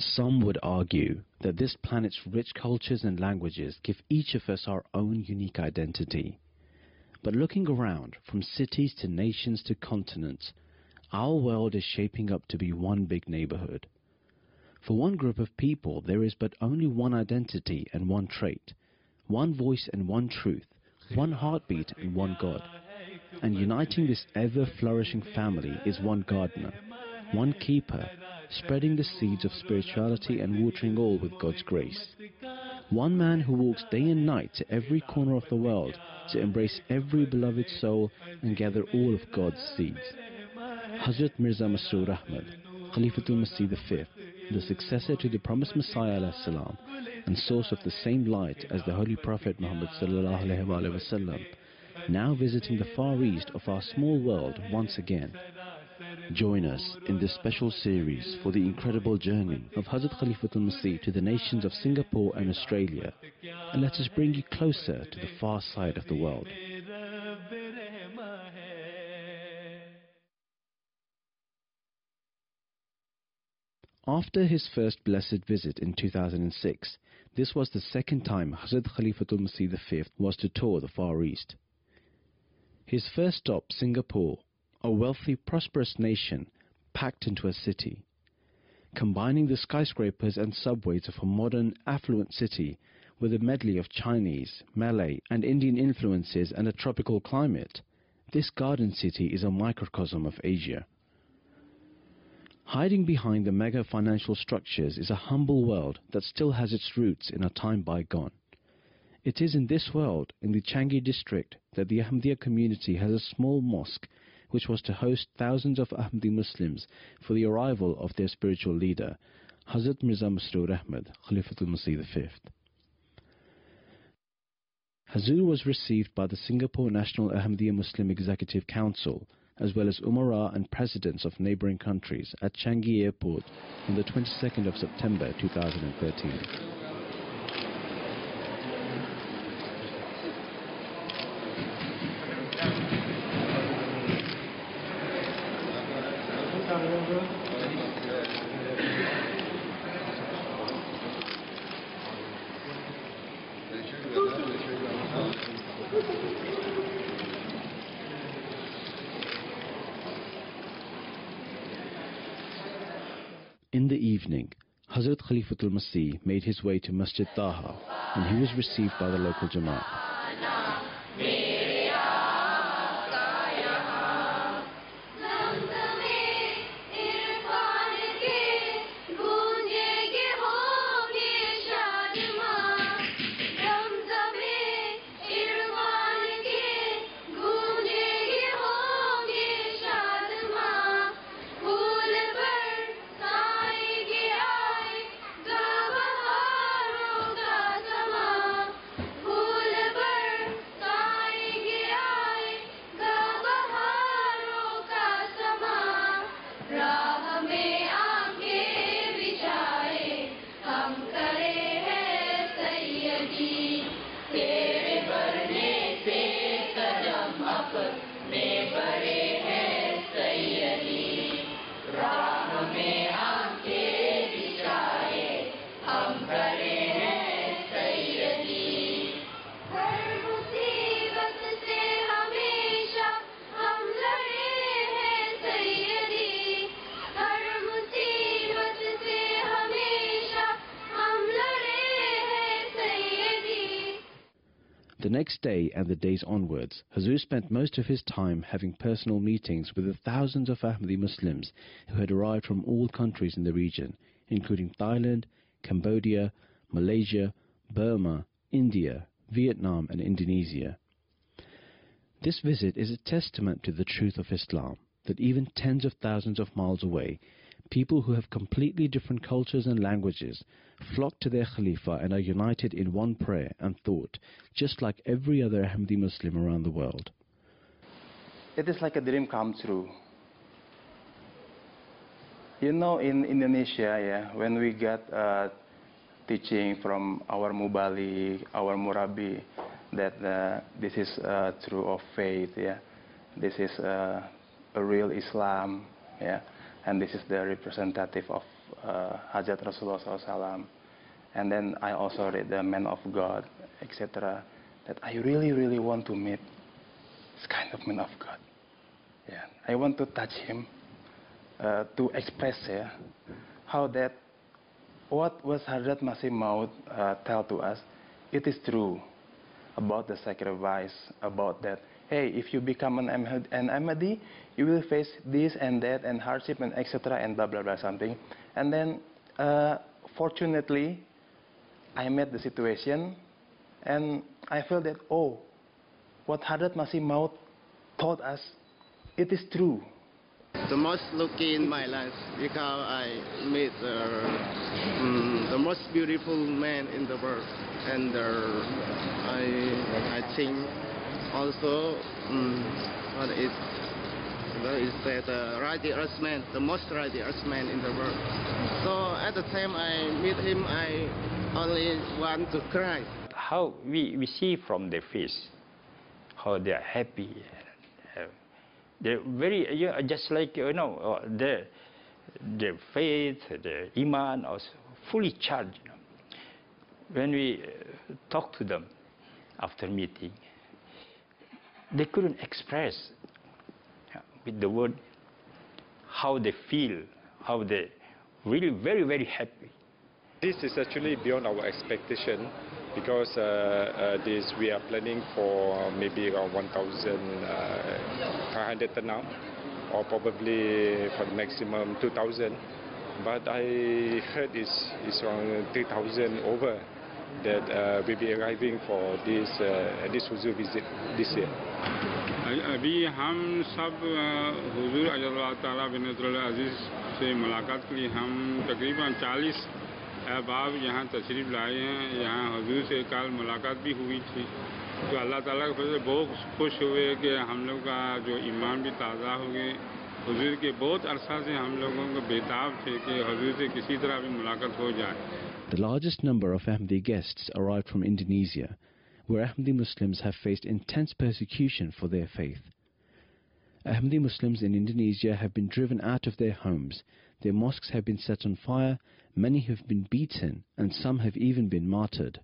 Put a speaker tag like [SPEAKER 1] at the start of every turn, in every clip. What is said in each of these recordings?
[SPEAKER 1] Some would argue that this planet's rich cultures and languages give each of us our own unique identity. But looking around, from cities to nations to continents, our world is shaping up to be one big neighborhood. For one group of people, there is but only one identity and one trait, one voice and one truth, one heartbeat and one God. And uniting this ever-flourishing family is one gardener, one keeper, spreading the seeds of spirituality and watering all with God's grace. One man who walks day and night to every corner of the world to embrace every beloved soul and gather all of God's seeds. Hazrat Mirza Masroor Ahmad, Khalifathul Masih V, the successor to the promised Messiah ﷺ, and source of the same light as the Holy Prophet Muhammad ﷺ, now visiting the far east of our small world once again. Join us in this special series for the incredible journey of Hazrat Khalifathul Masih to the nations of Singapore and Australia, and let us bring you closer to the far side of the world. After his first blessed visit in 2006, this was the second time Hazrat Khalifathul Masih V was to tour the Far East. His first stop, Singapore, a wealthy, prosperous nation packed into a city. Combining the skyscrapers and subways of a modern, affluent city with a medley of Chinese, Malay and Indian influences and a tropical climate, this garden city is a microcosm of Asia. Hiding behind the mega financial structures is a humble world that still has its roots in a time bygone. It is in this world, in the Changi district, that the Ahmadiyya community has a small mosque which was to host thousands of Ahmadi Muslims for the arrival of their spiritual leader, Hazrat Mirza Masroor Ahmad, Khalifathul Masih V. Huzur was received by the Singapore National Ahmadiyya Muslim Executive Council, as well as Umara and presidents of neighboring countries at Changi Airport on the 22nd of September 2013. In the evening, Hazrat Khalifathul Masih made his way to Masjid Taha, and he was received by the local Jamaat. The next day and the days onwards, Huzur spent most of his time having personal meetings with the thousands of Ahmadi Muslims who had arrived from all countries in the region, including Thailand, Cambodia, Malaysia, Burma, India, Vietnam and Indonesia. This visit is a testament to the truth of Islam, that even tens of thousands of miles away, people who have completely different cultures and languages flock to their Khalifa and are united in one prayer and thought, just like every other Ahmadi Muslim around the world.
[SPEAKER 2] It is like a dream come true. You know, in Indonesia, when we get teaching from our Mubali, our Murabi, that this is true of faith, this is a real Islam, and this is the representative of Hazrat Rasulullah SAW. And then I also read the Man of God, etc. That I really, really want to meet this kind of Man of God. Yeah, I want to touch him, to express how that what was Hazrat Masih Maud tell to us, it is true about the sacrifice, about that, hey, if you become an Ahmadi, you will face this and that and hardship and etc. and blah blah blah something. And then fortunately I met the situation and I felt that, oh, what Hazrat Masih Maud taught us, it is true.
[SPEAKER 3] The most lucky in my life because I met the most beautiful man in the world, and I think also what is that righteous man, the most righteous man in the world. So at the time I meet him, I only want to cry.
[SPEAKER 4] How we see from their face, how they are happy. They're very, just like, their faith, their iman are fully charged. When we talk to them after meeting, they couldn't express with the word how they feel, how they really very, very happy.
[SPEAKER 5] This is actually beyond our expectation because we are planning for maybe around 1,500 now, or probably for the maximum 2,000. But I heard it's around 3,000 over that will be arriving for this Huzur visit this year.
[SPEAKER 6] अभी हम सब हुजूर अल्लाह ताला बिन अजीज से मुलाकात के लिए हम तकरीबन 40 अहबाब यहाँ तशरीफ़ लाए हैं। यहाँ हुजूर से कल मुलाकात भी हुई थी, तो अल्लाह ताला के फजल बहुत खुश हुए कि हम लोग का जो ईमान भी ताज़ा हो गए। हुजूर के बहुत अरसा से हम लोगों को बेताब थे कि हुजूर से किसी तरह भी मुलाकात हो जाए।
[SPEAKER 1] The largest number of Ahmadi guests arrived from Indonesia, where Ahmadi Muslims have faced intense persecution for their faith. Ahmadi Muslims in Indonesia have been driven out of their homes, their mosques have been set on fire, many have been beaten, and some have even been martyred.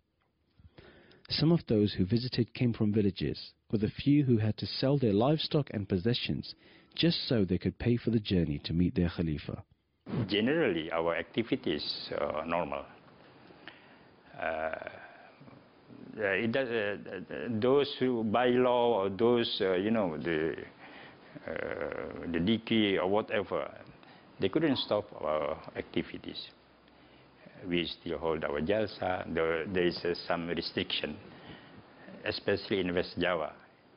[SPEAKER 1] Some of those who visited came from villages, with a few who had to sell their livestock and possessions just so they could pay for the journey to meet their Khalifa.
[SPEAKER 4] Generally, our activities are normal. Those who by law or those, the decree or whatever, they couldn't stop our activities. We still hold our jalsa. There is some restriction, especially in West Java.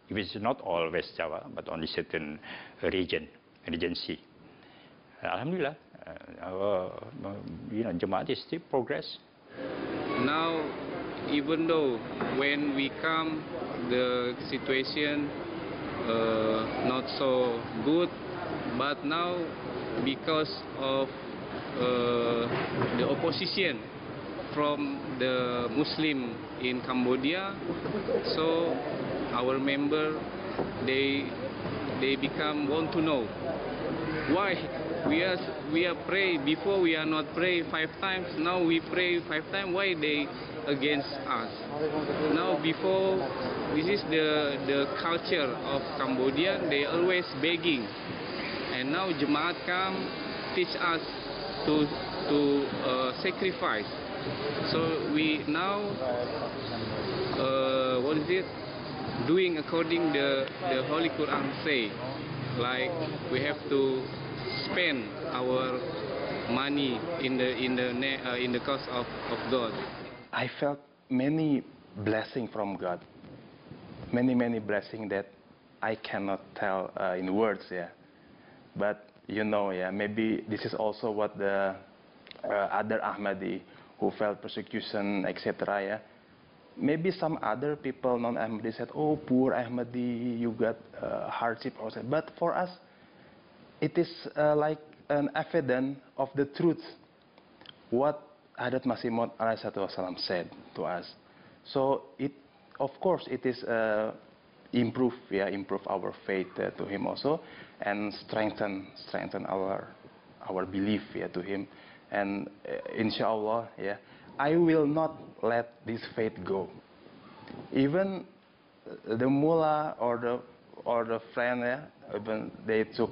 [SPEAKER 4] If it's not all West Java, but only certain regency. Alhamdulillah, our Jamaat is still progress.
[SPEAKER 7] Now, even though when we come, the situation not so good, but now because of the opposition from the Muslim in Cambodia, so our member they want to know why we are pray before. We are not pray 5 times, now we pray 5 times. Why they against us? Now before, this is the culture of Cambodia, they always begging, and now Jamaat come teach us to sacrifice. So we now doing according the Holy Quran say, like we have to spend our money in the cause of God.
[SPEAKER 2] I felt many blessings from God, many blessings that I cannot tell in words. But maybe this is also what the other Ahmadi who felt persecution, etc. Maybe some other people, non-Ahmadi, said, "Oh, poor Ahmadi, you got hardship." But for us, it is like an evidence of the truth, what Hazrat Masih Maud said to us. So of course, it is improve our faith to him also, and strengthen our belief to him. And inshallah, yeah, I will not let this faith go. Even the mullah or the friend, yeah, even they took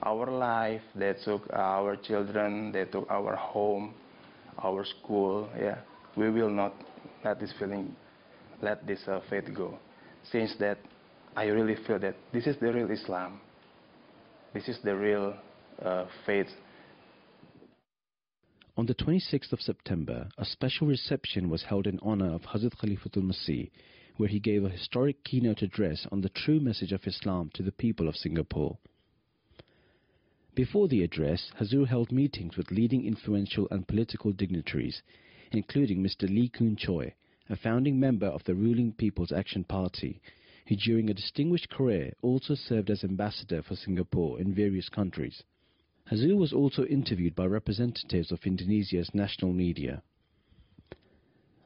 [SPEAKER 2] our life, they took our children, they took our home, our school. Yeah, we will not let this feeling, let this faith go. Since that, I really feel that this is the real Islam. This is the real faith.
[SPEAKER 1] On the 26th of September, a special reception was held in honor of Hazrat Khalifathul Masih, where he gave a historic keynote address on the true message of Islam to the people of Singapore. Before the address, Huzur held meetings with leading influential and political dignitaries, including Mr. Lee Koon Choy, a founding member of the ruling People's Action Party, who during a distinguished career also served as ambassador for Singapore in various countries. Huzur was also interviewed by representatives of Indonesia's national media.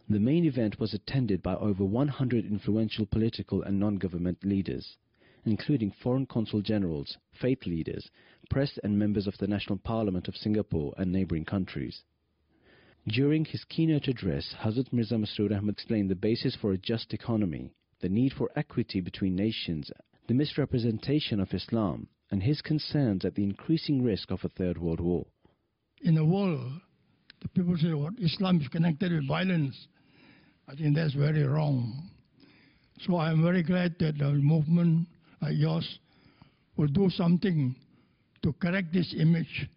[SPEAKER 1] The main event was attended by over 100 influential political and non-government leaders, including foreign consul generals, faith leaders, press and members of the National Parliament of Singapore and neighbouring countries. During his keynote address, Hazrat Mirza Masroor Ahmad explained the basis for a just economy, the need for equity between nations, the misrepresentation of Islam, and his concerns at the increasing risk of a Third World War.
[SPEAKER 8] In the world, the people say what Islam is connected with violence. I think that's very wrong. So I am very glad that the movement like yours will do something to correct this image,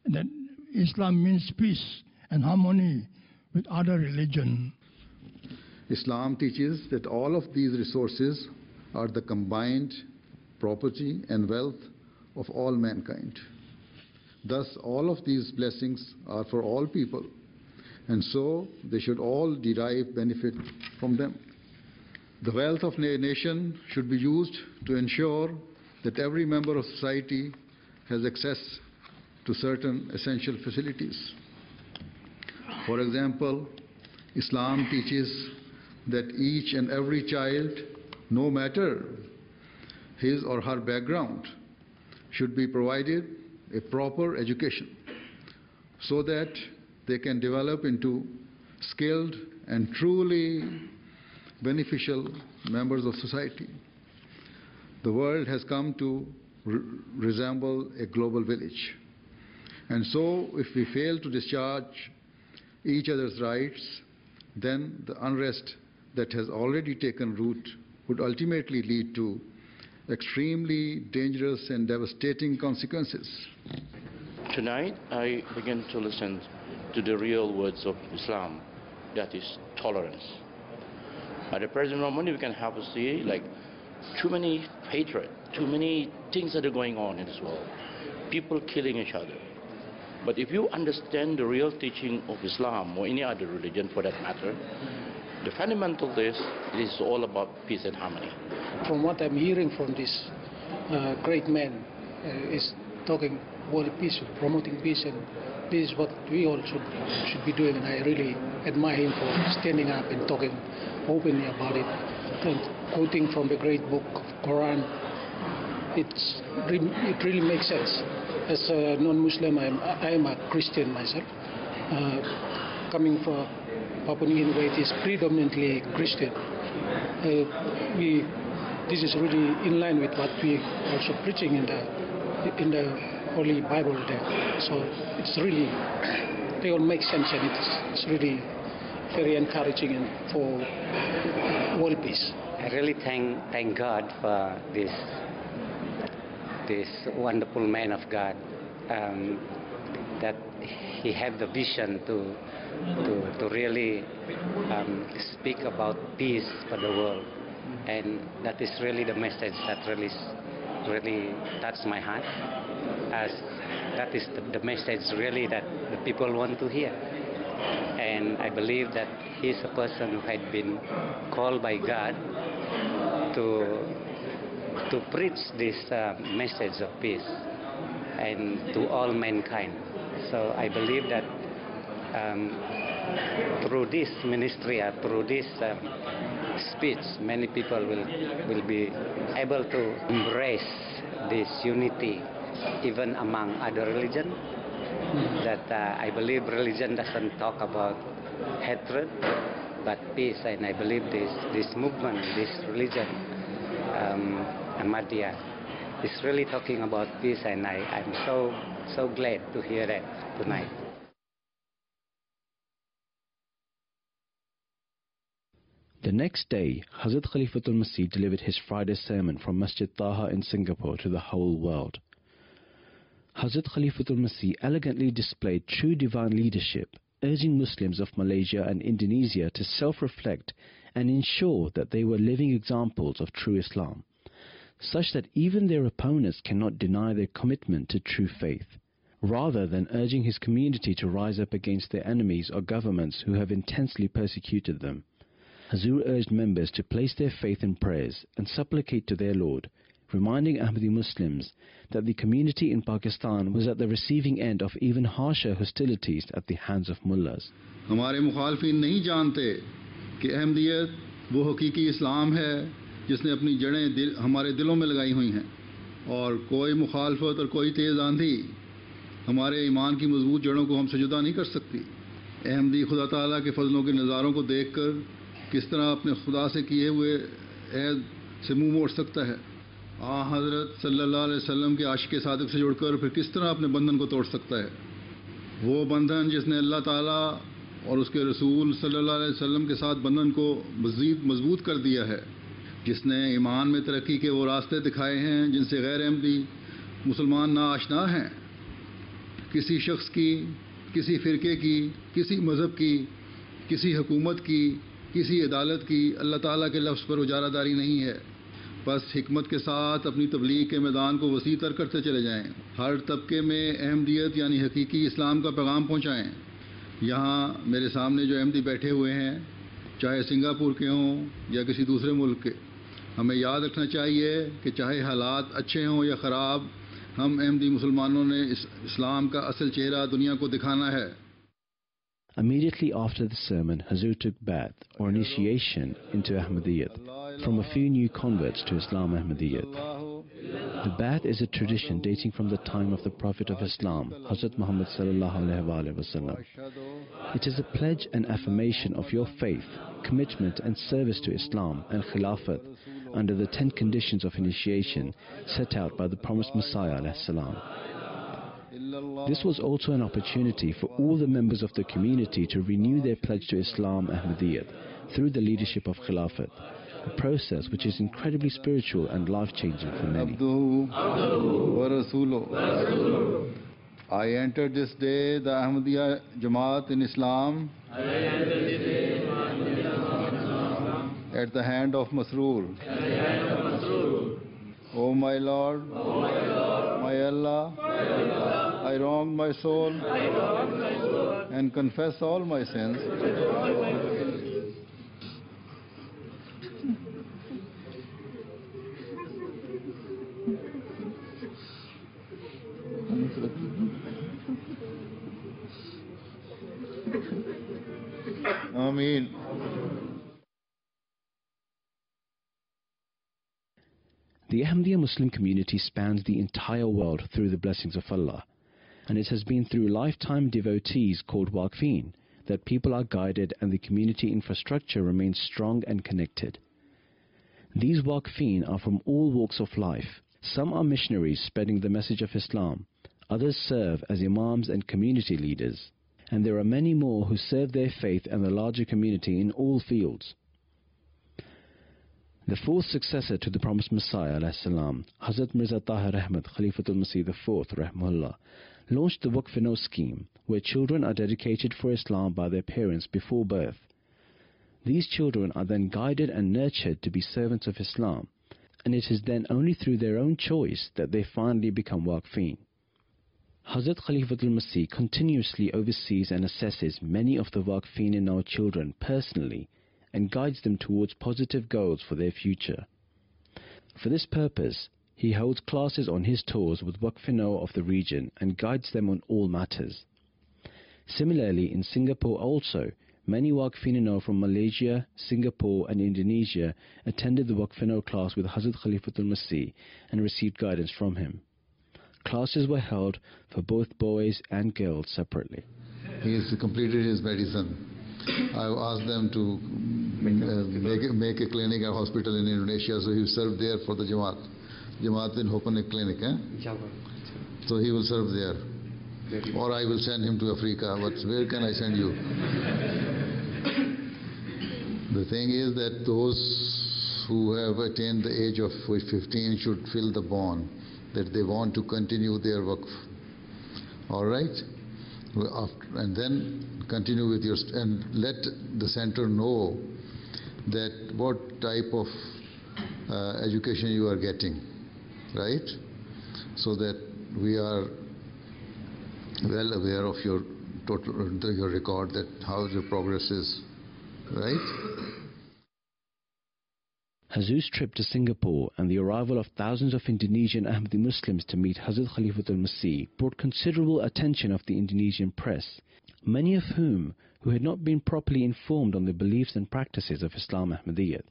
[SPEAKER 8] that Islam means peace and harmony with other religions.
[SPEAKER 9] Islam teaches that all of these resources are the combined property and wealth of all mankind. Thus, all of these blessings are for all people, and so they should all derive benefit from them. The wealth of a nation should be used to ensure that every member of society has access to certain essential facilities. For example, Islam teaches that each and every child, no matter his or her background, should be provided a proper education so that they can develop into skilled and truly beneficial members of society. The world has come to resemble a global village. And so if we fail to discharge each other's rights, then the unrest that has already taken root would ultimately lead to extremely dangerous and devastating consequences.
[SPEAKER 10] Tonight, I began to listen to the real words of Islam, that is tolerance. At the present moment, we can have to see like too many hatred, too many things that are going on in this world, people killing each other. But if you understand the real teaching of Islam or any other religion for that matter, the fundamental is it is all about peace and harmony.
[SPEAKER 11] From what I'm hearing from this great man, is talking world peace, promoting peace, and this is what we all should be doing. And I really admire him for standing up and talking openly about it, and quoting from the great book of Quran. It really makes sense. As a non-Muslim, I am a Christian myself. Coming from Papua New Guinea, it is predominantly Christian. This is really in line with what we also preaching in the Holy Bible there. So it's really, they all make sense, and it's really very encouraging for world peace.
[SPEAKER 12] I really thank God for this wonderful man of God, that he had the vision to really speak about peace for the world, and that is really the message that really touched my heart, as that is the message really that the people want to hear. And I believe that he's a person who had been called by God to preach this message of peace and to all mankind. So I believe that through this ministry, through this speech, many people will be able to embrace this unity even among other religions, that I believe religion doesn't talk about hatred, but peace. And I believe this movement, this religion, Ahmadiyya, is really talking about peace, and I'm so glad to hear that tonight.
[SPEAKER 1] The next day, Hazrat Khalifathul Masih delivered his Friday sermon from Masjid Taha in Singapore to the whole world. Hazrat Khalifathul Masih elegantly displayed true divine leadership, urging Muslims of Malaysia and Indonesia to self-reflect and ensure that they were living examples of true Islam, such that even their opponents cannot deny their commitment to true faith, rather than urging his community to rise up against their enemies or governments who have intensely persecuted them. Huzur urged members to place their faith in prayers and supplicate to their Lord, reminding Ahmadi Muslims that the community in Pakistan was at the receiving end of even harsher hostilities at the hands of mullahs.
[SPEAKER 9] हमारे मुखालफिन नहीं जानते कि अहमदियत वो हकीकी इस्लाम है जिसने अपनी जड़ें हमारे दिलों में लगाई हुई हैं, और कोई मुखालफत और कोई तेज़ आंधी हमारे ईमान की मजबूत जड़ों को हमसे जुदा नहीं कर सकती। अहमदी खुदा ताला के फजलों के नज़ारों को देखकर किस तरह अपने खुदा से किए हुए अहद से मुंह मोड़ सकता है, हज़रत सल्लल्लाहु अलैहि वसल्लम के आशिक़ सादिक़ से जुड़कर फिर किस तरह अपने बंधन को तोड़ सकता है। वो बंधन जिसने अल्लाह ताला और उसके रसूल सल्लल्लाहु अलैहि वसल्लम के साथ बंधन को मज़ीद मजबूत कर दिया है, जिसने ईमान में तरक्की के वो रास्ते दिखाए हैं जिनसे गैर अहमदी मुसलमान ना आशना हैं। किसी शख्स की, किसी फ़िरके की, किसी मज़हब की, किसी हुकूमत की, किसी अदालत की अल्लाह ताला के लफ्ज़ पर उजारादारी नहीं है। बस हिकमत के साथ अपनी तबलीग के मैदान को वसी तर करते चले जाएं, हर तबके में अहमदियत यानी हकीकी इस्लाम का पैगाम पहुँचाएँ। यहाँ मेरे सामने जो अहमदी बैठे हुए हैं, चाहे सिंगापुर के हों या किसी दूसरे मुल्क के, हमें याद रखना चाहिए कि चाहे हालात अच्छे हों या ख़राब, हम अहमदी मुसलमानों ने इस्लाम का असल चेहरा दुनिया को दिखाना है।
[SPEAKER 1] Immediately after the sermon, Huzur took Bai'at, or initiation, into Ahmadiyyat from a few new converts to Islam Ahmadiyyat. The Bai'at is a tradition dating from the time of the Prophet of Islam, Hazrat Muhammad sallallahu alaihi wasallam. It is a pledge and affirmation of your faith, commitment and service to Islam and Khilafat under the 10 conditions of initiation set out by the promised Messiah alayhi salam. This was also an opportunity for all the members of the community to renew their pledge to Islam Ahmadiyyat through the leadership of Khilafat, a process which is incredibly spiritual and life-changing for many.
[SPEAKER 9] I entered this day the Ahmadiyya Jamaat in Islam at the hand of Masroor. O my Lord, my Allah, I wronged my soul and confess all my sins. Ameen.
[SPEAKER 1] The Ahmadiyya Muslim community spans the entire world through the blessings of Allah, and it has been through lifetime devotees called Waqfeen that people are guided and the community infrastructure remains strong and connected. These Waqfeen are from all walks of life. Some are missionaries spreading the message of Islam, others serve as imams and community leaders, and there are many more who serve their faith and the larger community in all fields. The fourth successor to the promised Messiah ﷺ, Hazrat Mirza Tahir Ahmad Khalifathul Masih IV Rahmullah, launched the Waqf scheme, where children are dedicated for Islam by their parents before birth. These children are then guided and nurtured to be servants of Islam, and it is then only through their own choice that they finally become Waqfeen. Hazrat Khalifathul Masih continuously oversees and assesses many of the Waqfeen in our children personally, and guides them towards positive goals for their future. For this purpose, he holds classes on his tours with Waqfino of the region and guides them on all matters. Similarly, in Singapore also, many Waqfino from Malaysia, Singapore and Indonesia attended the Waqfino class with Hazrat Khalifathul Masih and received guidance from him. classes were held for both boys and girls separately.
[SPEAKER 9] He has completed his medicine. I asked them to make a clinic or hospital in Indonesia, so he served there for the Jamaat. Jamaat will open a clinic, so he will serve there. Or I will send him to Africa, but where can I send you? The thing is that those who have attained the age of 15 should feel the bond that they want to continue their waqf. All right? And then continue with your, and let the center know that what type of education you are getting, right? So that we are well aware of your your record, that how your progress is, right?
[SPEAKER 1] Huzur's trip to Singapore and the arrival of thousands of Indonesian Ahmadi Muslims to meet Hazrat Khalifathul Masih brought considerable attention of the Indonesian press, many of whom had not been properly informed on the beliefs and practices of Islam Ahmadiyya.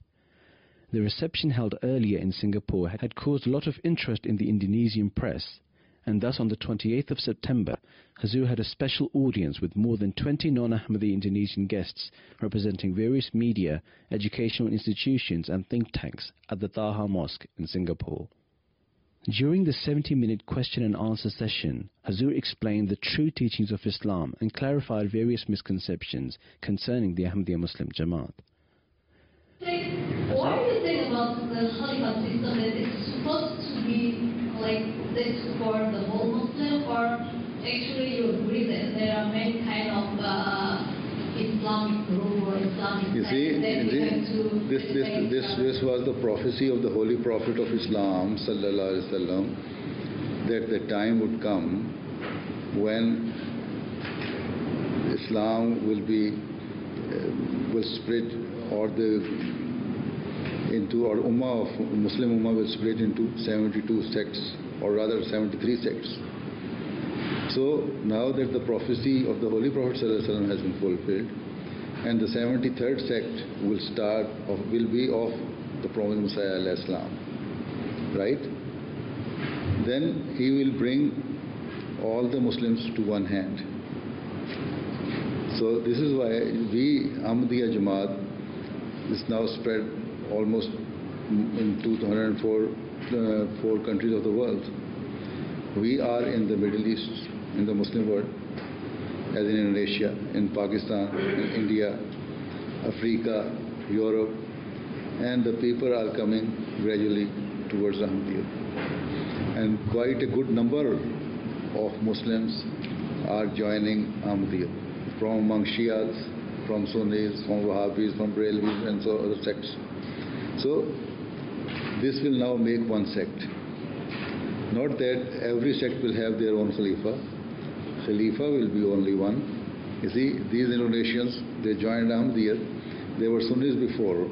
[SPEAKER 1] The reception held earlier in Singapore had caused a lot of interest in the Indonesian press, and thus on the 28th of September, Huzur had a special audience with more than 20 non-Ahmadi Indonesian guests representing various media, educational institutions and think tanks at the Taha Mosque in Singapore. During the 70-minute question and answer session, Huzur explained the true teachings of Islam and clarified various misconceptions concerning the Ahmadiyya Muslim Jamaat.
[SPEAKER 13] What do you think about the Khalifa system, that it's supposed to be like this for the whole Muslim, or actually you agree that there are many kind of Islamic rule or Islamic
[SPEAKER 9] you see, this was the prophecy of the Holy Prophet of Islam sallallahu alaihi wasallam, that the time would come when Islam will be will split, or or Muslim Ummah will split into 72 sects, or rather 73 sects. So now that the prophecy of the Holy Prophet ﷺ has been fulfilled, and the 73rd sect will be of the Prophet Messiah ﷺ, right? Then he will bring all the Muslims to one hand. So this is why we, Ahmadiyya Jamaat, is now spread almost in 204 countries of the world. We are in the Middle East, in the Muslim world, as in Indonesia, in Pakistan, in India, Africa, Europe, and the people are coming gradually towards Ahmadiyya. And quite a good number of Muslims are joining Ahmadiyya, from among Shias, from Sunnis, from Wahhabis, from Brahmins, and so other sects. So this will now make one sect. Not that every sect will have their own Khalifa. Khalifa will be only one. You see, these Indonesians, they joined Ahmadiyya. They were Sunnis before,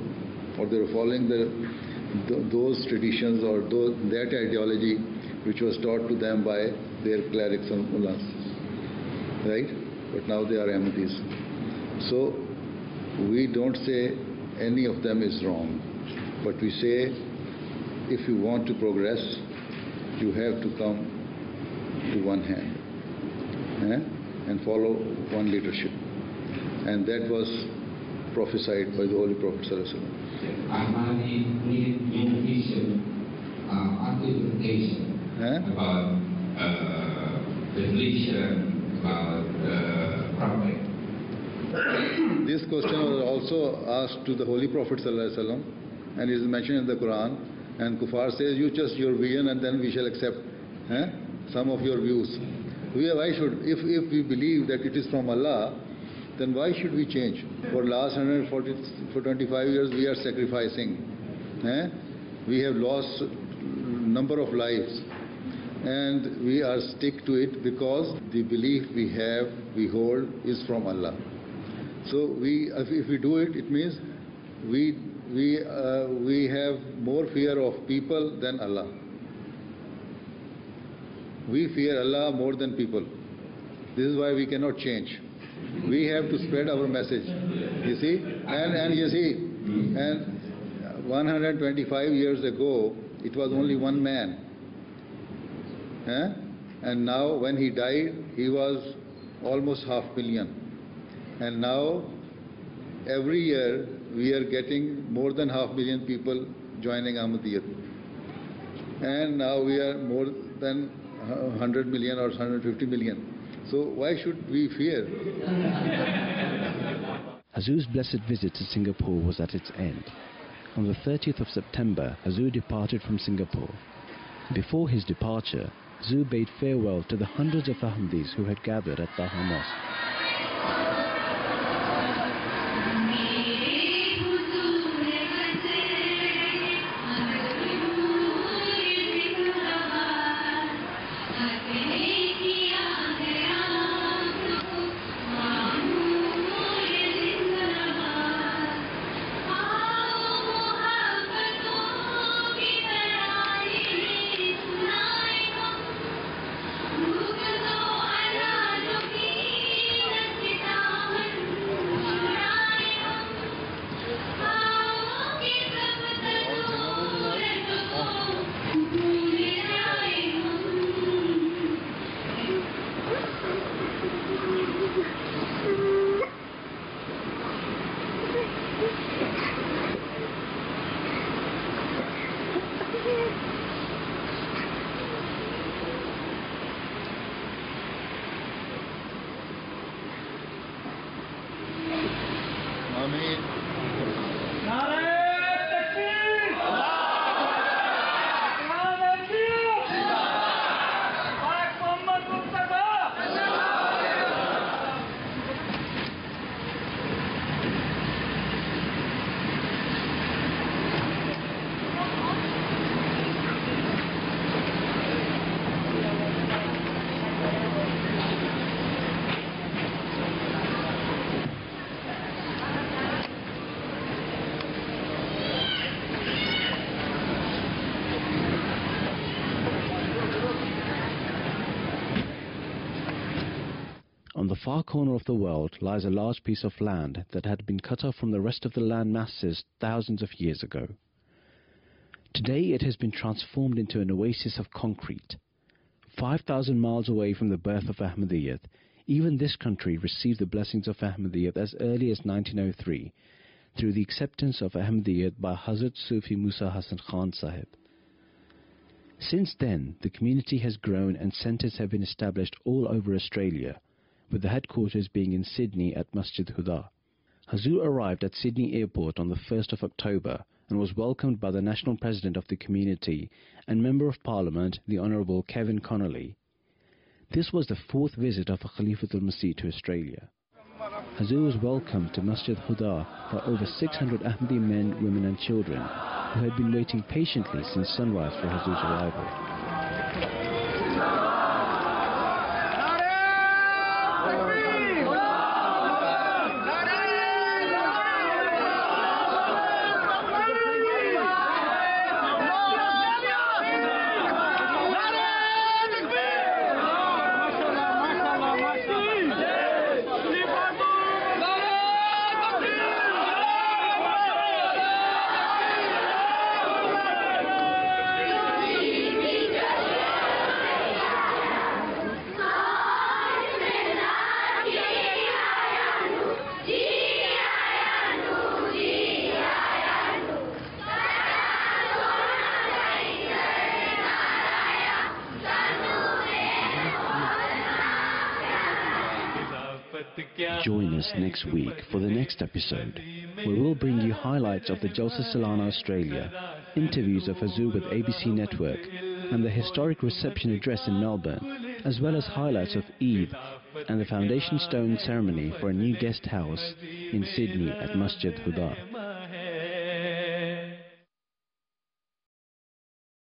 [SPEAKER 9] or they were following those traditions or that ideology which was taught to them by their clerics and mullahs, right? But now they are Ahmadis. So we don't say any of them is wrong, but we say if you want to progress, you have to come to one hand and follow one leadership. And that was prophesied by the Holy Prophet ﷺ.
[SPEAKER 14] Ahmadi need vision, interpretation about the religion, about the prophet.
[SPEAKER 9] This question was also asked to the Holy Prophet ﷺ, and it is mentioned in the Quran. And Kuffar says, you just your vision, and then we shall accept some of your views. Why should, if we believe that it is from Allah, then why should we change? For last 25 years we are sacrificing. We have lost number of lives, and we are stick to it because the belief we hold is from Allah. So if we do it, it means we have more fear of people than Allah. We fear Allah more than people. This is why we cannot change. We have to spread our message. You see? And you see, and 125 years ago, it was only one man. And now when he died, he was almost 500,000. And now every year we are getting more than 500,000 people joining Ahmadiyya. And now we are more than 100 million or 150 million. So why should we fear?
[SPEAKER 1] Huzur's blessed visit to Singapore was at its end. On the 30th of September, Huzur departed from Singapore. Before his departure, Huzur bade farewell to the hundreds of Ahmadis who had gathered at Taha Mosque. On the far corner of the world lies a large piece of land that had been cut off from the rest of the land masses thousands of years ago. Today it has been transformed into an oasis of concrete. 5,000 miles away from the birth of Ahmadiyya, even this country received the blessings of Ahmadiyya as early as 1903 through the acceptance of Ahmadiyya by Hazrat Sufi Musa Hassan Khan Sahib. Since then, the community has grown and centres have been established all over Australia, with the headquarters being in Sydney at Masjid Taha. Huzur arrived at Sydney Airport on the 1st of October and was welcomed by the National President of the community and Member of Parliament, the Honourable Kevin Connolly. This was the fourth visit of a Khalifathul Masih to Australia. Huzur was welcomed to Masjid Taha by over 600 Ahmadi men, women and children who had been waiting patiently since sunrise for Huzur's arrival. Join us next week for the next episode, where we'll bring you highlights of the Jalsa Salana Australia, interviews of Huzur with ABC Network, and the historic reception address in Melbourne, as well as highlights of Eid and the foundation stone ceremony for a new guest house in Sydney at Masjid Taha.